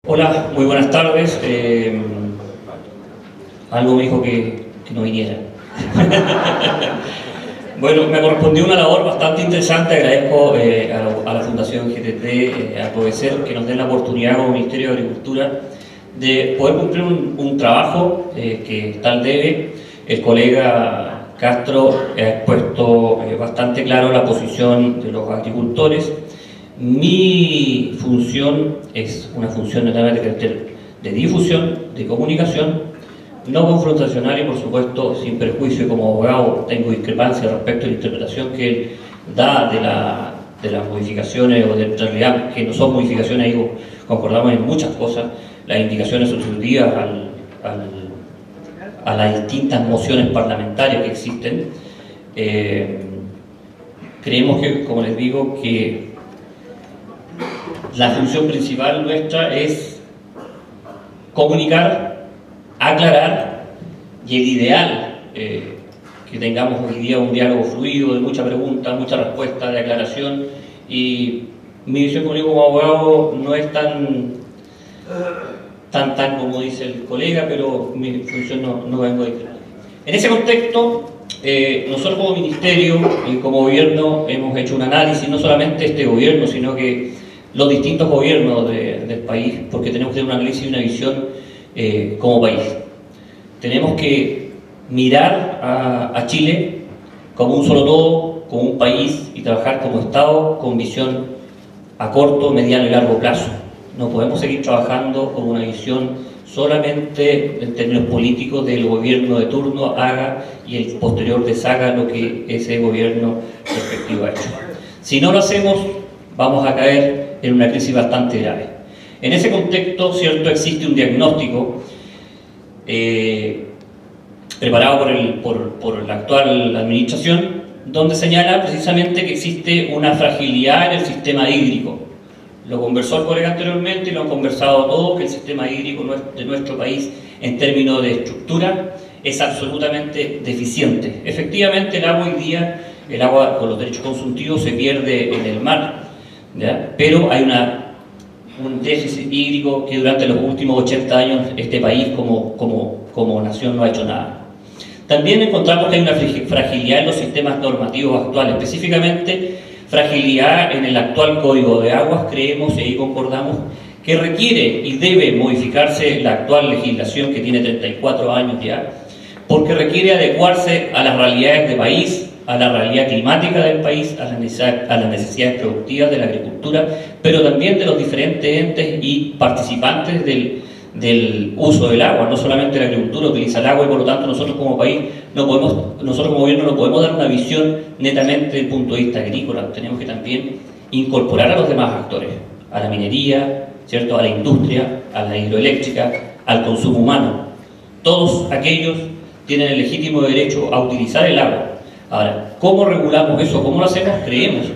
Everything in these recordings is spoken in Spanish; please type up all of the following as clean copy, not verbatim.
Hola, muy buenas tardes. Algo me dijo que no viniera. Bueno, me correspondió una labor bastante interesante. Agradezco a la Fundación GTT, a Provecer, que nos den la oportunidad como Ministerio de Agricultura de poder cumplir un trabajo que tal debe. El colega Castro ha expuesto bastante claro la posición de los agricultores. Mi función es una función de carácter de difusión, de comunicación, no confrontacional y por supuesto sin perjuicio. Y como abogado tengo discrepancia respecto a la interpretación que él da de las modificaciones, o en realidad que no son modificaciones, digo, concordamos en muchas cosas, las indicaciones sustitutivas a las distintas mociones parlamentarias que existen. Creemos que, como les digo, que la función principal nuestra es comunicar, aclarar, y el ideal que tengamos hoy día un diálogo fluido, de mucha pregunta, mucha respuesta, de aclaración. Y mi visión como abogado no es tan como dice el colega, pero mi función no vengo de ahí. En ese contexto, nosotros como ministerio y como gobierno hemos hecho un análisis, no solamente este gobierno, sino que los distintos gobiernos del país, porque tenemos que tener un análisis y una visión como país. Tenemos que mirar a Chile como un solo todo, como un país, y trabajar como Estado con visión a corto, mediano y largo plazo. No podemos seguir trabajando con una visión solamente en términos políticos del gobierno de turno haga y el posterior deshaga lo que ese gobierno respectivo ha hecho. Si no lo hacemos, vamos a caer en una crisis bastante grave. En ese contexto, cierto, existe un diagnóstico preparado por la actual administración, donde señala precisamente que existe una fragilidad en el sistema hídrico. Lo conversó el colega anteriormente y lo han conversado todos, que el sistema hídrico de nuestro país, en términos de estructura, es absolutamente deficiente. Efectivamente, el agua hoy día, el agua con los derechos consultivos, se pierde en el mar, ¿ya? Pero hay un déficit hídrico que durante los últimos 80 años este país como nación no ha hecho nada. También encontramos que hay una fragilidad en los sistemas normativos actuales, específicamente fragilidad en el actual Código de Aguas. Creemos y ahí concordamos que requiere y debe modificarse la actual legislación, que tiene 34 años ya, porque requiere adecuarse a las realidades del país, a la realidad climática del país, a las necesidades productivas de la agricultura, pero también de los diferentes entes y participantes del uso del agua. No solamente la agricultura utiliza el agua, y por lo tanto nosotros como país nosotros como gobierno no podemos dar una visión netamente desde el punto de vista agrícola. Tenemos que también incorporar a los demás actores, a la minería, ¿cierto?, a la industria, a la hidroeléctrica, al consumo humano. Todos aquellos tienen el legítimo derecho a utilizar el agua. Ahora, ¿cómo regulamos eso? ¿Cómo lo hacemos? Creemos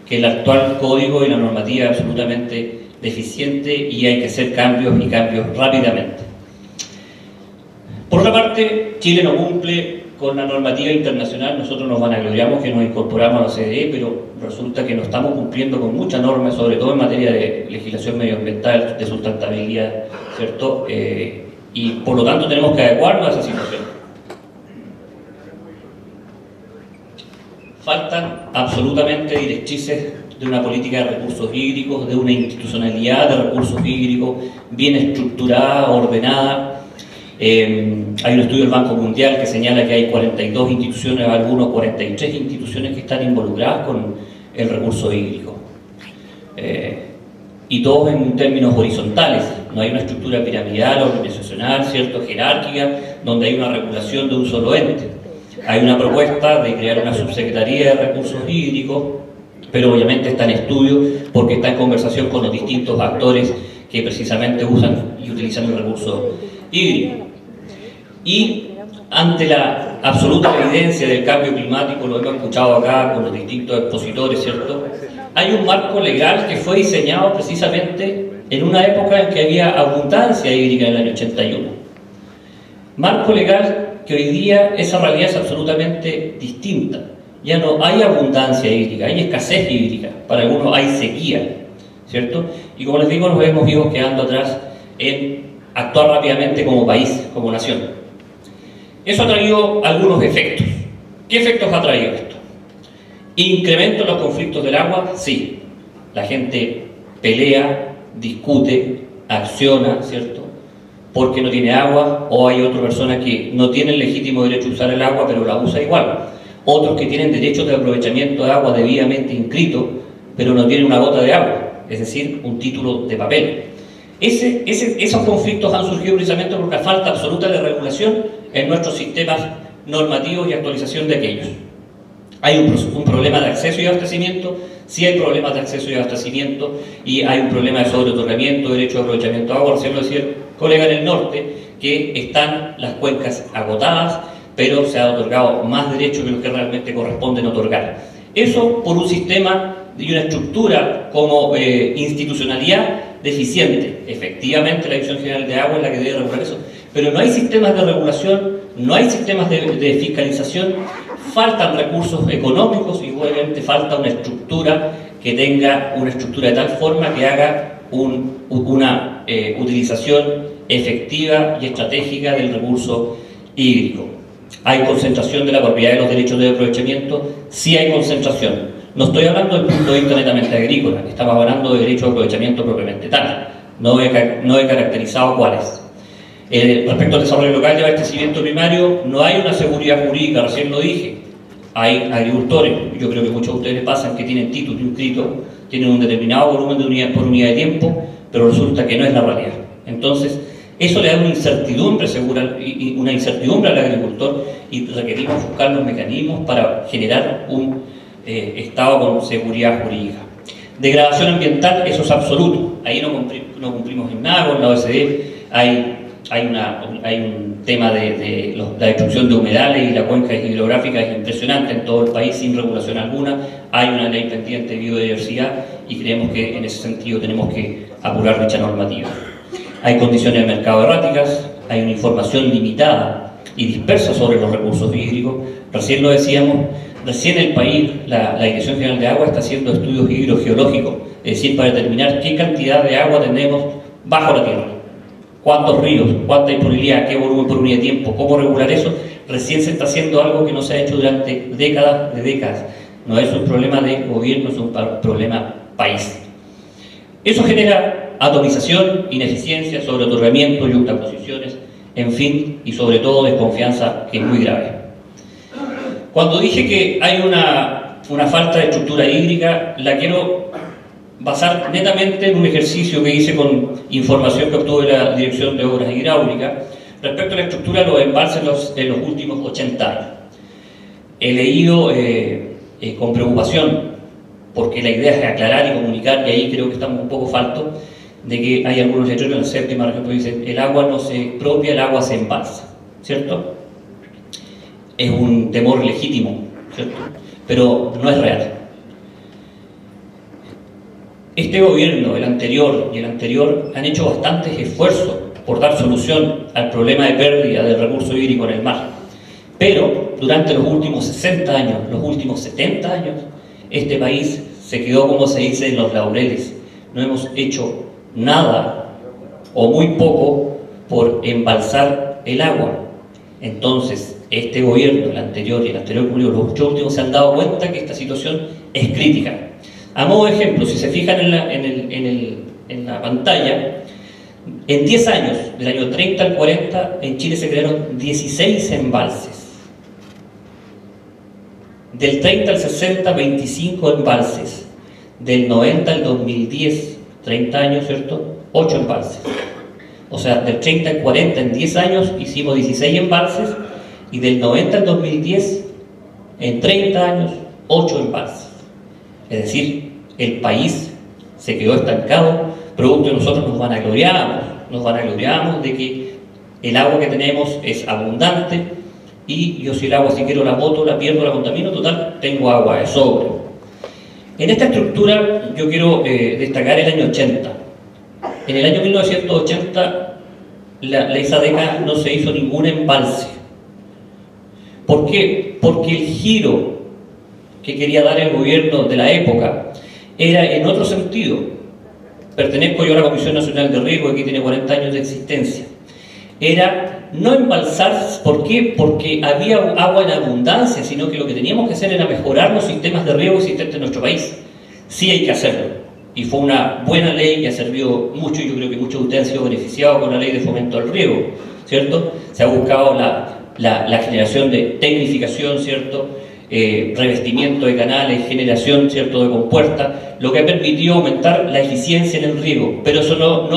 que el actual código y la normativa es absolutamente deficiente y hay que hacer cambios, y cambios rápidamente. Por otra parte, Chile no cumple con la normativa internacional. Nosotros nos vanagloriamos que nos incorporamos a la OCDE, pero resulta que no estamos cumpliendo con muchas normas, sobre todo en materia de legislación medioambiental, de sustentabilidad, ¿cierto? Y por lo tanto tenemos que adecuarnos a esa situación. Faltan absolutamente directrices de una política de recursos hídricos, de una institucionalidad de recursos hídricos bien estructurada, ordenada. Hay un estudio del Banco Mundial que señala que hay 42 instituciones, algunos 43 instituciones que están involucradas con el recurso hídrico. Y todos en términos horizontales. No hay una estructura piramidal, organizacional, ¿cierto?, jerárquica, donde hay una regulación de un solo ente. Hay una propuesta de crear una subsecretaría de recursos hídricos, pero obviamente está en estudio porque está en conversación con los distintos actores que precisamente usan y utilizan el recurso hídrico. Y ante la absoluta evidencia del cambio climático, lo hemos escuchado acá con los distintos expositores, ¿cierto?, hay un marco legal que fue diseñado precisamente en una época en que había abundancia hídrica en el año 81. Marco legal que hoy día esa realidad es absolutamente distinta. Ya no hay abundancia hídrica, hay escasez hídrica, para algunos hay sequía, ¿cierto? Y como les digo, nos hemos ido quedando atrás en actuar rápidamente como país, como nación. Eso ha traído algunos efectos. ¿Qué efectos ha traído esto? ¿Incremento en los conflictos del agua? Sí. La gente pelea, discute, acciona, ¿cierto?, porque no tiene agua, o hay otras personas que no tienen legítimo derecho a usar el agua, pero la usa igual. Otros que tienen derechos de aprovechamiento de agua debidamente inscritos, pero no tienen una gota de agua, es decir, un título de papel. Esos conflictos han surgido precisamente por una falta absoluta de regulación en nuestros sistemas normativos y actualización de aquellos. Hay un problema de acceso y abastecimiento, sí hay problemas de acceso y abastecimiento, y hay un problema de sobreotorgamiento, derecho de aprovechamiento de agua. Recién lo decía el colega en el norte, que están las cuencas agotadas, pero se ha otorgado más derechos que los que realmente corresponden otorgar. Eso por un sistema y una estructura como institucionalidad deficiente. Efectivamente, la Dirección General de Agua es la que debe regular eso, pero no hay sistemas de regulación, no hay sistemas de fiscalización, faltan recursos económicos y obviamente falta una estructura que tenga una estructura de tal forma que haga una utilización efectiva y estratégica del recurso hídrico. ¿Hay concentración de la propiedad de los derechos de aprovechamiento? Sí hay concentración. No estoy hablando del punto de vista netamente agrícola, estamos hablando de derechos de aprovechamiento propiamente tal. No he caracterizado cuáles. Respecto al desarrollo local y abastecimiento primario, no hay una seguridad jurídica, recién lo dije. Hay agricultores, yo creo que muchos de ustedes pasan, que tienen título inscrito, tienen un determinado volumen de unidad por unidad de tiempo, pero resulta que no es la realidad. Entonces, eso le da una incertidumbre segura y una incertidumbre al agricultor, y requerimos buscar los mecanismos para generar un Estado con seguridad jurídica. Degradación ambiental, eso es absoluto. Ahí no cumplimos en nada con la OSD. Hay un tema de la destrucción de humedales y la cuenca hidrográfica es impresionante en todo el país sin regulación alguna. Hay una ley pendiente de biodiversidad y creemos que en ese sentido tenemos que apurar dicha normativa. Hay condiciones de mercado erráticas, hay una información limitada y dispersa sobre los recursos hídricos. Recién lo decíamos, recién el país, la Dirección General de Agua está haciendo estudios hidrogeológicos, es decir, para determinar qué cantidad de agua tenemos bajo la tierra. ¿Cuántos ríos? ¿Cuánta disponibilidad? ¿Qué volumen por unidad de tiempo? ¿Cómo regular eso? Recién se está haciendo algo que no se ha hecho durante décadas. No es un problema de gobierno, es un problema país. Eso genera atomización, ineficiencia, sobreotorgamiento, yuxtaposiciones, en fin, y sobre todo desconfianza, que es muy grave. Cuando dije que hay una falta de estructura hídrica, la quiero basar netamente en un ejercicio que hice con información que obtuve de la Dirección de Obras Hidráulicas respecto a la estructura de los embalses en los últimos 80 años. He leído con preocupación, porque la idea es aclarar y comunicar, y ahí creo que estamos un poco faltos, de que hay algunos letreros en la séptima región que dicen el agua no se expropia, el agua se embalsa, ¿cierto? Es un temor legítimo, ¿cierto? Pero no es real. Este gobierno, el anterior y el anterior, han hecho bastantes esfuerzos por dar solución al problema de pérdida del recurso hídrico en el mar. Pero durante los últimos 60 años, los últimos 70 años, este país se quedó, como se dice, en los laureles. No hemos hecho nada o muy poco por embalsar el agua. Entonces, este gobierno, el anterior y el anterior gobierno, los 8 últimos, se han dado cuenta que esta situación es crítica. A modo de ejemplo, si se fijan en la pantalla, en 10 años, del año 30 al 40, en Chile se crearon 16 embalses. Del 30 al 60, 25 embalses. Del 90 al 2010, 30 años, ¿cierto? 8 embalses. O sea, del 30 al 40, en 10 años, hicimos 16 embalses, y del 90 al 2010, en 30 años, 8 embalses. Es decir, el país se quedó estancado, producto de nosotros nos vanagloriamos de que el agua que tenemos es abundante, y yo si el agua, si quiero, la boto, la pierdo, la contamino, total, tengo agua de sobre. En esta estructura yo quiero destacar el año 80. En el año 1980, esa década no se hizo ningún embalse. ¿Por qué? Porque el giro que quería dar el gobierno de la época era en otro sentido. pertenezco yo a la Comisión Nacional de Riego, que aquí tiene 40 años de existencia, era no embalsar. ¿Por qué? Porque había agua en abundancia, sino que lo que teníamos que hacer era mejorar los sistemas de riego existentes en nuestro país. Sí hay que hacerlo. Y fue una buena ley que ha servido mucho, y yo creo que muchos de ustedes han sido beneficiados con la ley de fomento al riego, ¿cierto? Se ha buscado la generación de tecnificación, ¿cierto? Revestimiento de canales, generación, ¿cierto?, de compuertas, lo que ha permitido aumentar la eficiencia en el riego. Pero eso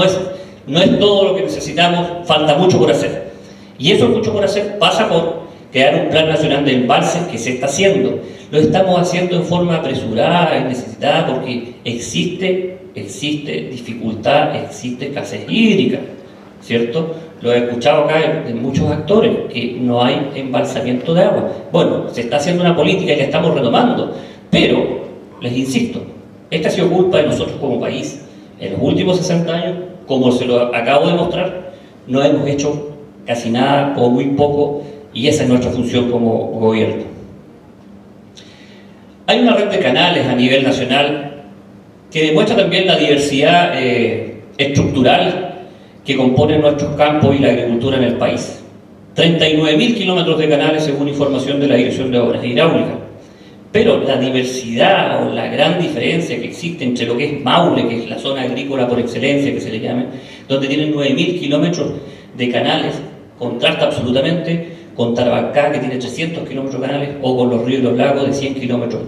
no es todo lo que necesitamos, falta mucho por hacer. Y eso mucho por hacer pasa por crear un plan nacional de embalses, que se está haciendo. Lo estamos haciendo en forma apresurada y necesitada porque existe dificultad, existe escasez hídrica, ¿cierto? Lo he escuchado acá de muchos actores, que no hay embalsamiento de agua. Bueno, se está haciendo una política y la estamos retomando, pero, les insisto, esta ha sido culpa de nosotros como país. En los últimos 60 años, como se lo acabo de mostrar, no hemos hecho casi nada o muy poco, y esa es nuestra función como gobierno. Hay una red de canales a nivel nacional que demuestra también la diversidad estructural que componen nuestros campos y la agricultura en el país. 39.000 kilómetros de canales según información de la Dirección de Obras Hidráulicas. Pero la diversidad o la gran diferencia que existe entre lo que es Maule, que es la zona agrícola por excelencia que se le llama, donde tienen 9.000 kilómetros de canales, contrasta absolutamente con Tarapacá, que tiene 300 kilómetros de canales, o con los ríos y los lagos de 100 kilómetros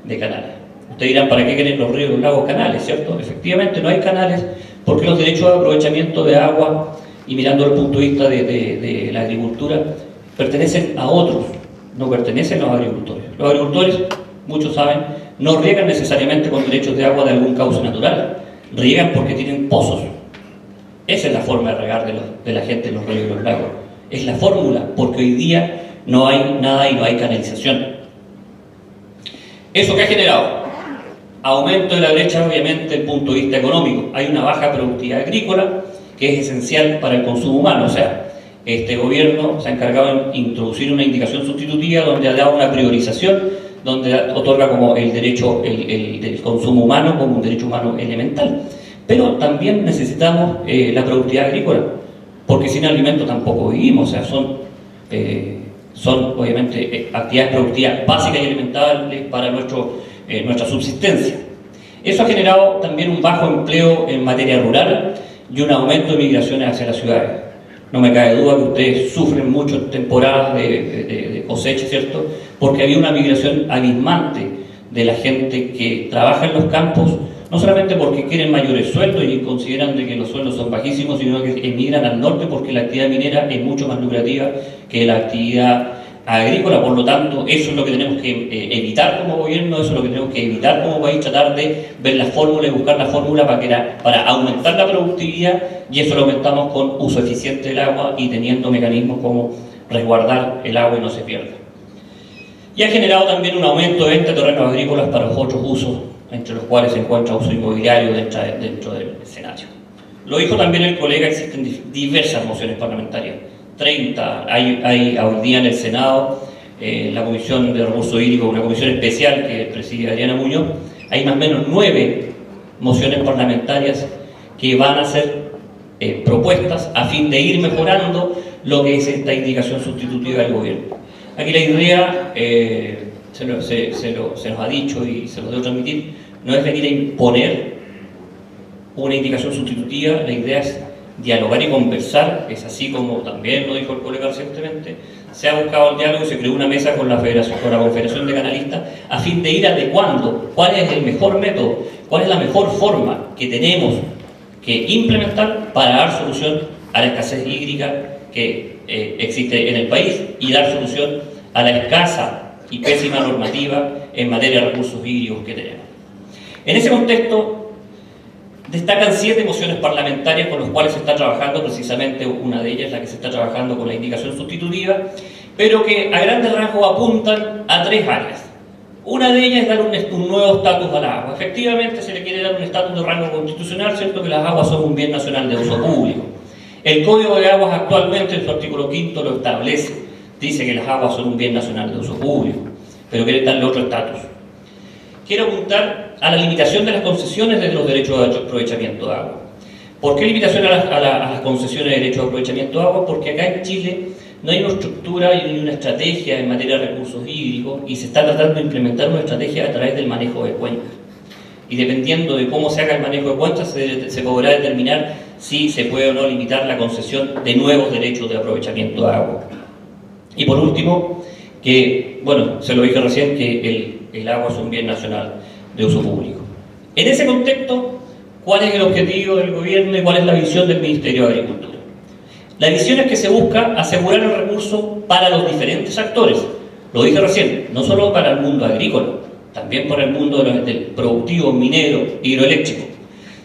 de canales. Ustedes dirán, ¿para qué quieren los ríos, los lagos, canales? ¿Cierto? Efectivamente no hay canales porque los derechos de aprovechamiento de agua, y mirando desde el punto de vista de la agricultura, pertenecen a otros, no pertenecen a los agricultores. Los agricultores, muchos saben, no riegan necesariamente con derechos de agua de algún cauce natural, riegan porque tienen pozos. Esa es la forma de regar de la gente en los ríos y los lagos. Es la fórmula, porque hoy día no hay nada y no hay canalización. ¿Eso qué ha generado? Aumento de la brecha, obviamente, desde el punto de vista económico. Hay una baja productividad agrícola que es esencial para el consumo humano. O sea, este gobierno se ha encargado de introducir una indicación sustitutiva donde ha dado una priorización, donde otorga como el derecho, del consumo humano como un derecho humano elemental. Pero también necesitamos la productividad agrícola, porque sin alimento tampoco vivimos. O sea, son obviamente actividades productivas básicas y elementales para nuestra subsistencia. Eso ha generado también un bajo empleo en materia rural y un aumento de migraciones hacia las ciudades. No me cabe duda que ustedes sufren mucho en temporadas de cosecha, ¿cierto? Porque había una migración abismante de la gente que trabaja en los campos, no solamente porque quieren mayores sueldos y consideran de que los sueldos son bajísimos, sino que emigran al norte porque la actividad minera es mucho más lucrativa que la actividad agrícola. Por lo tanto, eso es lo que tenemos que evitar como gobierno, eso es lo que tenemos que evitar como país, tratar de ver la fórmula y buscar la fórmula para aumentar la productividad, y eso lo aumentamos con uso eficiente del agua y teniendo mecanismos como resguardar el agua y no se pierda. Y ha generado también un aumento de venta de terrenos agrícolas para los otros usos, entre los cuales se encuentra uso inmobiliario dentro del escenario. Lo dijo también el colega, existen diversas mociones parlamentarias. 30, hay hoy día en el Senado, la Comisión de Recursos Hídricos, una comisión especial que preside Adriana Muñoz, hay más o menos 9 mociones parlamentarias que van a ser propuestas a fin de ir mejorando lo que es esta indicación sustitutiva del gobierno. Aquí la idea, se nos ha dicho y se los debo transmitir, no es venir a imponer una indicación sustitutiva, la idea es dialogar y conversar. Es así como también lo dijo el colega recientemente, se ha buscado el diálogo y se creó una mesa con la Confederación de Canalistas a fin de ir adecuando cuál es el mejor método, cuál es la mejor forma que tenemos que implementar para dar solución a la escasez hídrica que existe en el país y dar solución a la escasa y pésima normativa en materia de recursos hídricos que tenemos. En ese contexto, destacan 7 mociones parlamentarias con las cuales se está trabajando, precisamente una de ellas la que se está trabajando con la indicación sustitutiva, pero que a grandes rasgos apuntan a 3 áreas. Una de ellas es dar un nuevo estatus al agua. Efectivamente se le quiere dar un estatus de rango constitucional, cierto que las aguas son un bien nacional de uso público. El Código de Aguas actualmente en su artículo 5 lo establece, dice que las aguas son un bien nacional de uso público, pero quiere darle otro estatus. Quiero apuntar a la limitación de las concesiones de los derechos de aprovechamiento de agua. ¿Por qué limitación a las concesiones de derechos de aprovechamiento de agua? Porque acá en Chile no hay una estructura y una estrategia en materia de recursos hídricos y se está tratando de implementar una estrategia a través del manejo de cuencas. Y dependiendo de cómo se haga el manejo de cuencas, se podrá determinar si se puede o no limitar la concesión de nuevos derechos de aprovechamiento de agua. Y por último, que, bueno, se lo dije recién, que el agua es un bien nacional de uso público. En ese contexto, ¿cuál es el objetivo del gobierno y cuál es la visión del Ministerio de Agricultura? La visión es que se busca asegurar el recurso para los diferentes actores. Lo dije recién, no solo para el mundo agrícola, también para el mundo del productivo, minero, hidroeléctrico.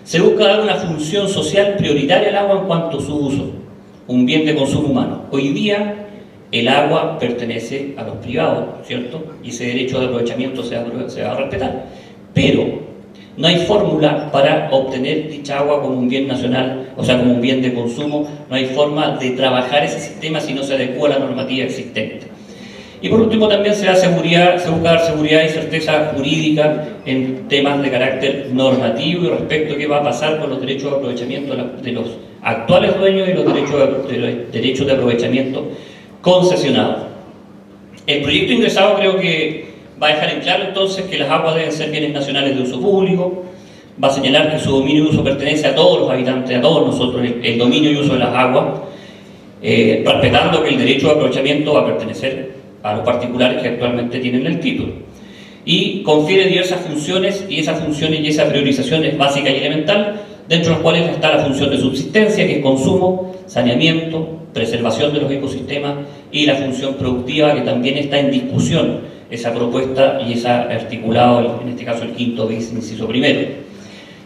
Se busca dar una función social prioritaria al agua en cuanto a su uso, un bien de consumo humano. Hoy día el agua pertenece a los privados, ¿cierto? Y ese derecho de aprovechamiento se va a respetar. Pero no hay fórmula para obtener dicha agua como un bien nacional, o sea, como un bien de consumo. No hay forma de trabajar ese sistema si no se adecua a la normativa existente. Y por último también se busca dar seguridad y certeza jurídica en temas de carácter normativo y respecto a qué va a pasar con los derechos de aprovechamiento de los actuales dueños y los derechos de aprovechamiento concesionados. El proyecto ingresado creo que va a dejar en claro entonces que las aguas deben ser bienes nacionales de uso público, va a señalar que su dominio y uso pertenece a todos los habitantes, a todos nosotros, el dominio y uso de las aguas, respetando que el derecho de aprovechamiento va a pertenecer a los particulares que actualmente tienen el título. Y confiere diversas funciones, y esas funciones y esa priorización es básica y elemental, dentro de las cuales está la función de subsistencia, que es consumo, saneamiento, preservación de los ecosistemas, y la función productiva, que también está en discusión, esa propuesta y esa articulado, en este caso el quinto bis, inciso primero.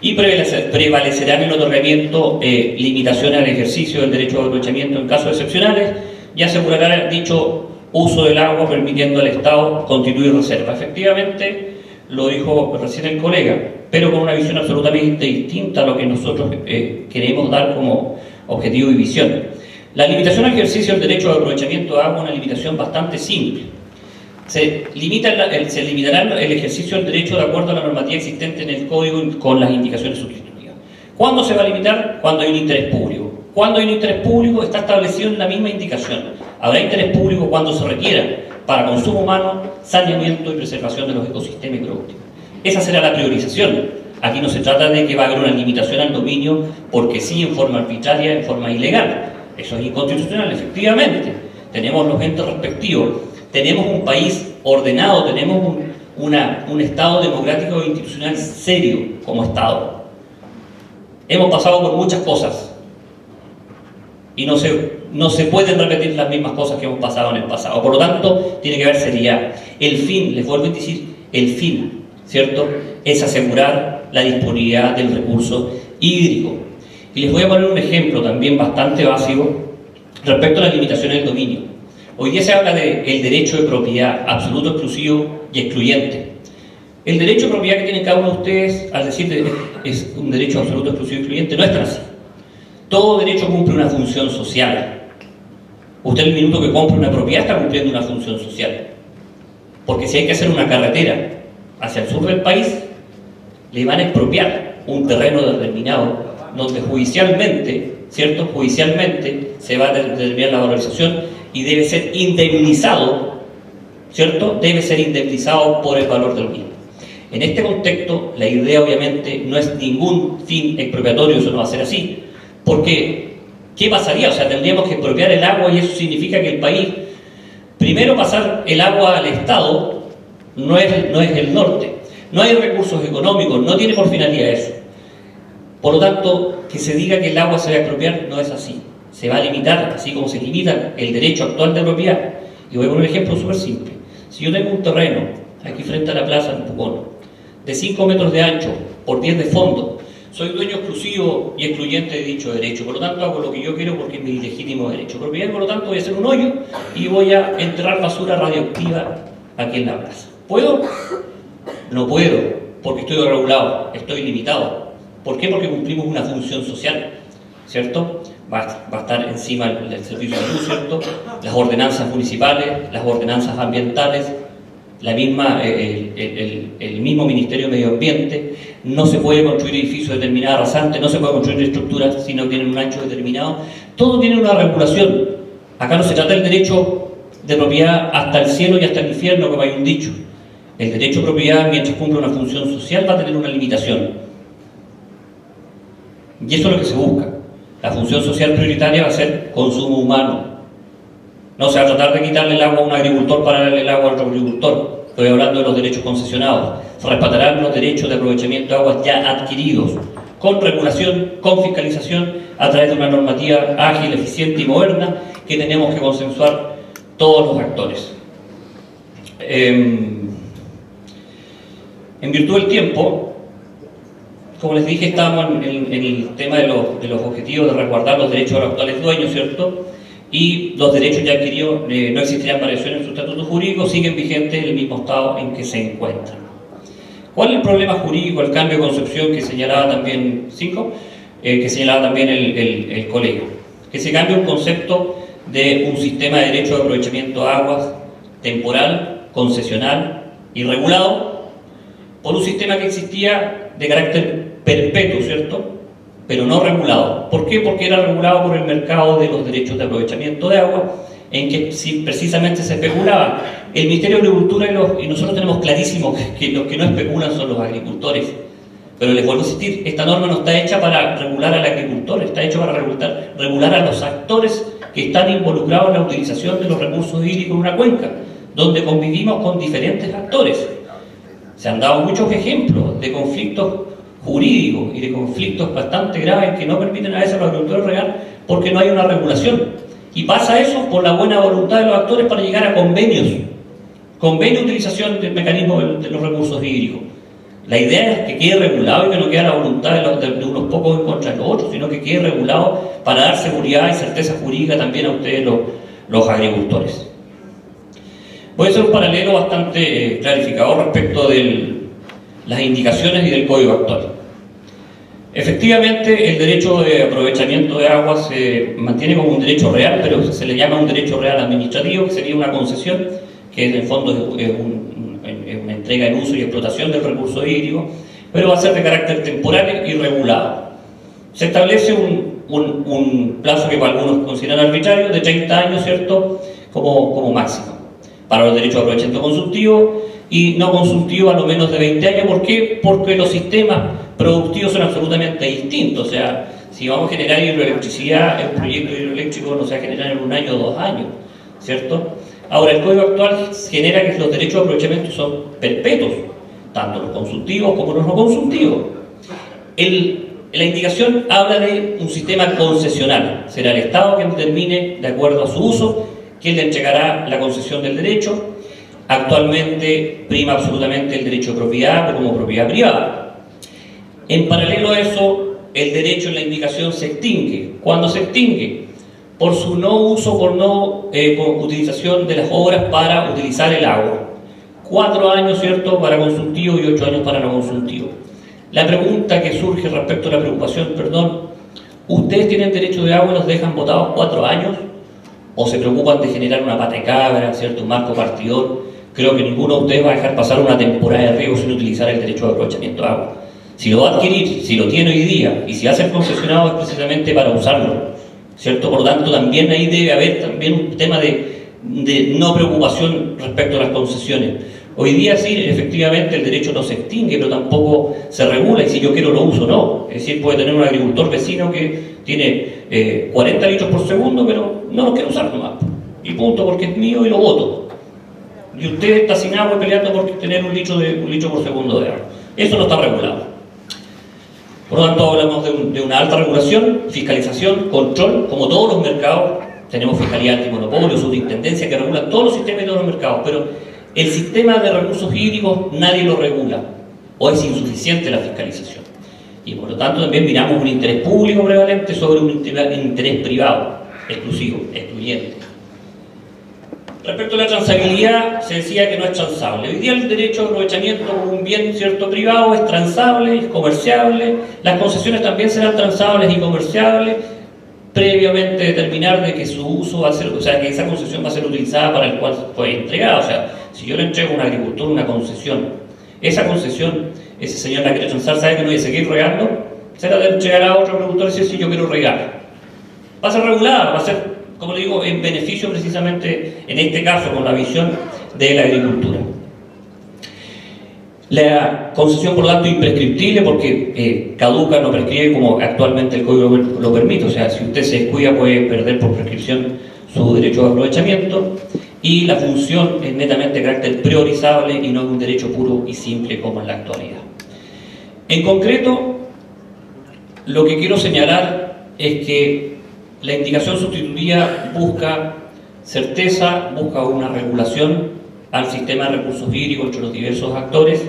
Y prevalecerá en el otorgamiento limitaciones al ejercicio del derecho de aprovechamiento en casos excepcionales, y asegurará dicho uso del agua permitiendo al Estado constituir reserva. Efectivamente, lo dijo recién el colega, pero con una visión absolutamente distinta a lo que nosotros queremos dar como objetivo y visión. La limitación al ejercicio del derecho de aprovechamiento de agua es una limitación bastante simple. Se limitará el ejercicio del derecho de acuerdo a la normativa existente en el Código con las indicaciones sustitutivas. ¿Cuándo se va a limitar? Cuando hay un interés público. Cuando hay un interés público está establecido en la misma indicación. Habrá interés público cuando se requiera para consumo humano, saneamiento y preservación de los ecosistemas y productivos. Esa será la priorización. Aquí no se trata de que va a haber una limitación al dominio porque sí, en forma arbitraria, en forma ilegal. Eso es inconstitucional, efectivamente. Tenemos los entes respectivos. Tenemos un país ordenado, tenemos un Estado democrático e institucional serio como Estado. Hemos pasado por muchas cosas y no se pueden repetir las mismas cosas que hemos pasado en el pasado. Por lo tanto, tiene que haber seriedad. El fin, les vuelvo a decir, el fin, ¿cierto?, es asegurar la disponibilidad del recurso hídrico. Y les voy a poner un ejemplo también bastante básico respecto a las limitaciones del dominio. Hoy día se habla del derecho de propiedad absoluto, exclusivo y excluyente. El derecho de propiedad que tienen cada uno de ustedes, al decir es un derecho absoluto, exclusivo y excluyente, no es tan así. Todo derecho cumple una función social. Usted, el minuto que compra una propiedad, está cumpliendo una función social. Porque si hay que hacer una carretera hacia el sur del país, le van a expropiar un terreno determinado donde judicialmente, ¿cierto?, judicialmente se va a determinar la valorización y debe ser indemnizado, ¿cierto?, debe ser indemnizado por el valor del mismo. En este contexto, la idea obviamente no es ningún fin expropiatorio, eso no va a ser así, porque ¿qué pasaría? O sea, tendríamos que expropiar el agua y eso significa que el país, primero pasar el agua al Estado, no es el norte, no hay recursos económicos, no tiene por finalidad eso. Por lo tanto, que se diga que el agua se va a expropiar no es así. Se va a limitar, así como se limita el derecho actual de propiedad. Y voy a poner un ejemplo súper simple. Si yo tengo un terreno, aquí frente a la plaza en Pucón, de 5 metros de ancho por 10 de fondo, soy dueño exclusivo y excluyente de dicho derecho. Por lo tanto, hago lo que yo quiero porque es mi legítimo derecho de propiedad. Por lo tanto, voy a hacer un hoyo y voy a enterrar basura radioactiva aquí en la plaza. ¿Puedo? No puedo, porque estoy regulado, estoy limitado. ¿Por qué? Porque cumplimos una función social, ¿cierto? Va a estar encima del servicio de luz, ¿cierto? Las ordenanzas municipales, las ordenanzas ambientales, el mismo Ministerio de Medio Ambiente. No se puede construir edificios de determinada rasante, no se puede construir estructuras si no tienen un ancho determinado. Todo tiene una regulación. Acá no se trata del derecho de propiedad hasta el cielo y hasta el infierno, como hay un dicho. El derecho de propiedad, mientras cumple una función social, va a tener una limitación. Y eso es lo que se busca. La función social prioritaria va a ser consumo humano. No se va a tratar de quitarle el agua a un agricultor para darle el agua a otro agricultor. Estoy hablando de los derechos concesionados. Se respetarán los derechos de aprovechamiento de aguas ya adquiridos, con regulación, con fiscalización, a través de una normativa ágil, eficiente y moderna que tenemos que consensuar todos los actores. En virtud del tiempo, como les dije, estamos en el tema de los objetivos de resguardar los derechos de los actuales dueños, ¿cierto? Y los derechos ya adquiridos, no existirán variaciones en su estatuto jurídico, siguen vigentes en el mismo estado en que se encuentran. ¿Cuál es el problema jurídico, el cambio de concepción que señalaba también el colega? Que se cambia un concepto de un sistema de derecho de aprovechamiento de aguas temporal, concesional y regulado por un sistema que existía de carácter perpetuo, ¿cierto?, pero no regulado. ¿Por qué? Porque era regulado por el mercado de los derechos de aprovechamiento de agua, en que precisamente se especulaba. El Ministerio de Agricultura y nosotros tenemos clarísimo que los que no especulan son los agricultores. Pero les vuelvo a insistir, esta norma no está hecha para regular al agricultor, está hecha para regular a los actores que están involucrados en la utilización de los recursos hídricos en una cuenca, donde convivimos con diferentes actores. Se han dado muchos ejemplos de conflictos jurídicos y de conflictos bastante graves que no permiten a veces a los agricultores regar porque no hay una regulación. Y pasa eso por la buena voluntad de los actores para llegar a convenios de utilización del mecanismo de los recursos hídricos. La idea es que quede regulado y que no quede a la voluntad de unos pocos en contra de los otros, sino que quede regulado para dar seguridad y certeza jurídica también a ustedes los agricultores. Voy a hacer un paralelo bastante clarificador respecto de las indicaciones y del código actual. Efectivamente, el derecho de aprovechamiento de aguas se mantiene como un derecho real, pero se le llama un derecho real administrativo, que sería una concesión, que en el fondo es una entrega en uso y explotación del recurso hídrico, pero va a ser de carácter temporal y regulado. Se establece un plazo que para algunos consideran arbitrario, de 30 años, ¿cierto?, como máximo, para los derechos de aprovechamiento consultivo, y no consultivo a lo menos de 20 años. ¿Por qué? Porque los sistemas productivos son absolutamente distintos. O sea, si vamos a generar hidroelectricidad, un proyecto hidroeléctrico no se va a generar en 1 año o 2 años, ¿cierto? Ahora, el código actual genera que los derechos de aprovechamiento son perpetuos, tanto los consultivos como los no consultivos. La indicación habla de un sistema concesional. Será el Estado quien determine, de acuerdo a su uso, quién le entregará la concesión del derecho. Actualmente prima absolutamente el derecho de propiedad como propiedad privada. En paralelo a eso, el derecho en la indicación se extingue. ¿Cuándo se extingue? Por su no uso, por no utilización de las obras para utilizar el agua. 4 años, ¿cierto?, para consultivo y 8 años para no consultivo. La pregunta que surge respecto a la preocupación, ¿ustedes tienen derecho de agua y los dejan botados 4 años? ¿O se preocupan de generar una pata de cabra, ¿cierto?, un marco partidor? Creo que ninguno de ustedes va a dejar pasar una temporada de riego sin utilizar el derecho de aprovechamiento de agua. Si lo va a adquirir, si lo tiene hoy día, y si va a ser concesionado es precisamente para usarlo, ¿cierto? Por lo tanto, también ahí debe haber también un tema de no preocupación respecto a las concesiones. Hoy día sí, efectivamente el derecho no se extingue, pero tampoco se regula, y si yo quiero lo uso, no. Es decir, puede tener un agricultor vecino que tiene 40 litros por segundo, pero no lo quiero usar nomás. Y punto, porque es mío y lo voto. Y usted está sin agua peleando por tener un litro por segundo de agua. Eso no está regulado. Por lo tanto, hablamos de una alta regulación, fiscalización, control, como todos los mercados. Tenemos fiscalía antimonopolio, subintendencia que regulan todos los sistemas y todos los mercados, pero el sistema de recursos hídricos nadie lo regula, o es insuficiente la fiscalización. Y por lo tanto también miramos un interés público prevalente sobre un interés privado, exclusivo, excluyente. Respecto a la transabilidad, se decía que no es transable. Hoy día el derecho de aprovechamiento como un bien cierto privado es transable, es comerciable. Las concesiones también serán transables y comerciables, previamente determinar de que su uso va a ser, o sea, que esa concesión va a ser utilizada para el cual fue entregada. O sea, Si yo le entrego a un agricultor una concesión, esa concesión, ese señor la quiere transar, sabe que no voy a seguir regando, se la entregará a otro agricultor y dice, si yo quiero regar. Va a ser regulada, va a ser, como le digo, en beneficio precisamente, en este caso, con la visión de la agricultura. La concesión, por lo tanto, imprescriptible porque caduca, no prescribe como actualmente el Código lo permite. O sea, si usted se descuida puede perder por prescripción su derecho de aprovechamiento, y la función es netamente de carácter priorizable y no de un derecho puro y simple como en la actualidad. En concreto, lo que quiero señalar es que la indicación sustitutiva busca certeza, busca una regulación al sistema de recursos hídricos entre los diversos actores.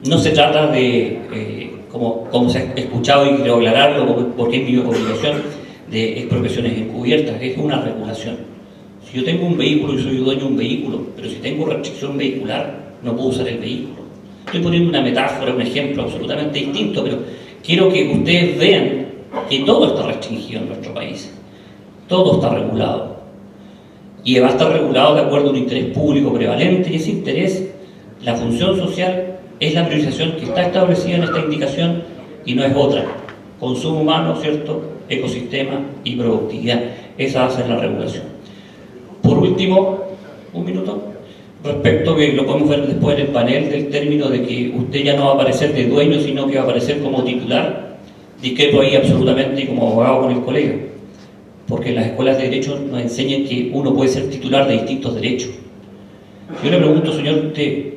No se trata de, como se ha escuchado y quiero aclararlo porque es mi obligación, de expropiaciones encubiertas, es una regulación. Si yo tengo un vehículo y soy dueño de un vehículo, pero si tengo restricción vehicular, no puedo usar el vehículo. Estoy poniendo una metáfora, un ejemplo absolutamente distinto, pero quiero que ustedes vean que todo está restringido en nuestro país. Todo está regulado. Y va a estar regulado de acuerdo a un interés público prevalente, y ese interés, la función social, es la priorización que está establecida en esta indicación y no es otra. Consumo humano, ¿cierto?, ecosistema y productividad. Esa va a ser la regulación. Por último, un minuto, respecto que lo podemos ver después en el panel del término de que usted ya no va a aparecer de dueño, sino que va a aparecer como titular. Discrepo ahí absolutamente y como abogado con el colega, porque las escuelas de derecho nos enseñan que uno puede ser titular de distintos derechos. Yo le pregunto, señor, ¿usted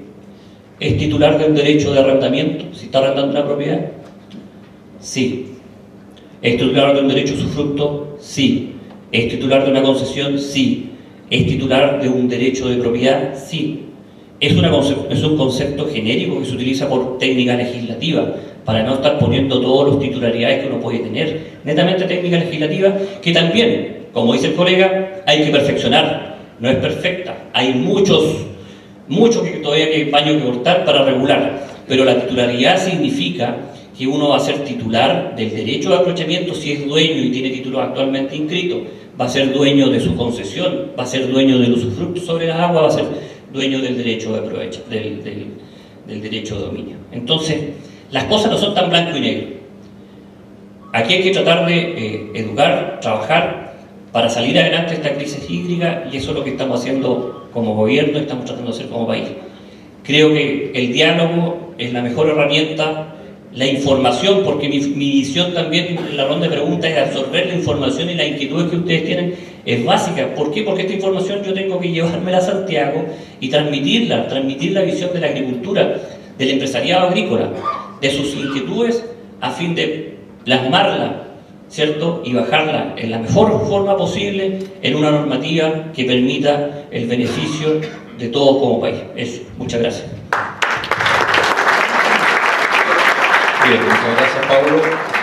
es titular de un derecho de arrendamiento si está arrendando una propiedad? Sí. ¿Es titular de un derecho a usufructo? Sí. ¿Es titular de una concesión? Sí. ¿Es titular de un derecho de propiedad? Sí. Es un concepto genérico que se utiliza por técnica legislativa para no estar poniendo todas las titularidades que uno puede tener. Netamente técnica legislativa que también, como dice el colega, hay que perfeccionar. No es perfecta. Hay mucho que todavía hay paño que cortar para regular. Pero la titularidad significa que uno va a ser titular del derecho de aprovechamiento si es dueño y tiene título actualmente inscrito, va a ser dueño de su concesión, va a ser dueño del usufructo sobre las aguas, va a ser dueño del derecho de aprovechamiento, del derecho de dominio. Entonces, las cosas no son tan blanco y negro. Aquí hay que tratar de educar, trabajar para salir adelante de esta crisis hídrica, y eso es lo que estamos haciendo como gobierno, estamos tratando de hacer como país. Creo que el diálogo es la mejor herramienta. La información, porque mi visión también en la ronda de preguntas es absorber la información y las inquietudes que ustedes tienen, es básica. ¿Por qué? Porque esta información yo tengo que llevármela a Santiago y transmitir la visión de la agricultura, del empresariado agrícola, de sus inquietudes, a fin de plasmarla, ¿cierto?, y bajarla en la mejor forma posible en una normativa que permita el beneficio de todos como país. Eso. Muchas gracias. Bien, muchas gracias, Pablo.